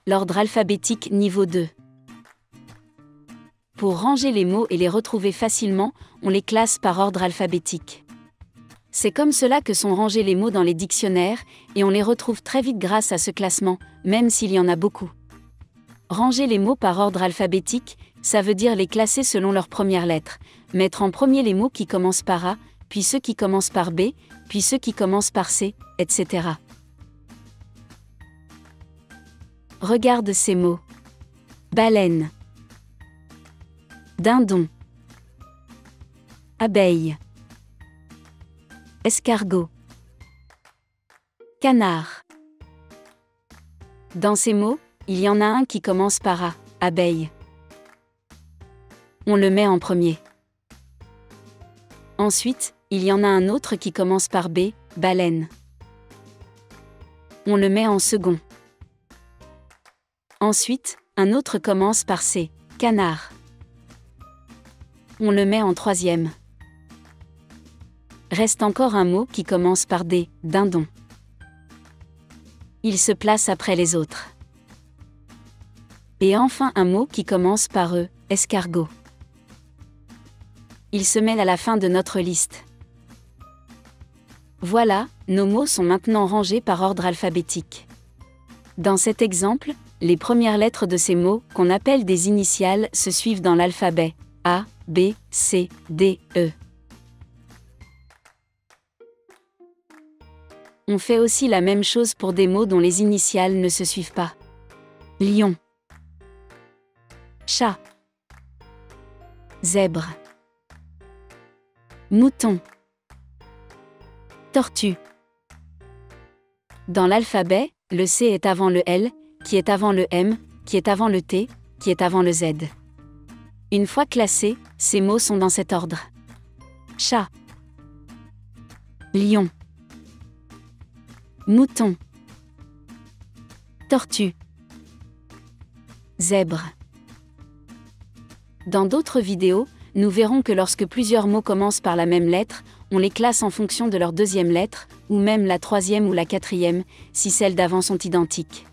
l'ordre alphabétique niveau 2. Pour ranger les mots et les retrouver facilement, on les classe par ordre alphabétique. C'est comme cela que sont rangés les mots dans les dictionnaires, et on les retrouve très vite grâce à ce classement, même s'il y en a beaucoup. Ranger les mots par ordre alphabétique, ça veut dire les classer selon leur première lettre, mettre en premier les mots qui commencent par A, puis ceux qui commencent par B, puis ceux qui commencent par C, etc. Regarde ces mots. Baleine. Dindon. Abeille. Escargot. Canard. Dans ces mots, il y en a un qui commence par A, abeille. On le met en premier. Ensuite, il y en a un autre qui commence par B, baleine. On le met en second. Ensuite, un autre commence par C, canard. On le met en troisième. Reste encore un mot qui commence par D, dindon. Il se place après les autres. Et enfin un mot qui commence par E, escargot. Il se mêle à la fin de notre liste. Voilà, nos mots sont maintenant rangés par ordre alphabétique. Dans cet exemple, les premières lettres de ces mots, qu'on appelle des initiales, se suivent dans l'alphabet A, B, C, D, E. On fait aussi la même chose pour des mots dont les initiales ne se suivent pas. Lion. Chat. Zèbre. Mouton. Tortue. Dans l'alphabet, le C est avant le L, qui est avant le M, qui est avant le T, qui est avant le Z. Une fois classés, ces mots sont dans cet ordre. Chat. Lion. Mouton. Tortue. Zèbre. Dans d'autres vidéos, nous verrons que lorsque plusieurs mots commencent par la même lettre, on les classe en fonction de leur deuxième lettre, ou même la troisième ou la quatrième, si celles d'avant sont identiques.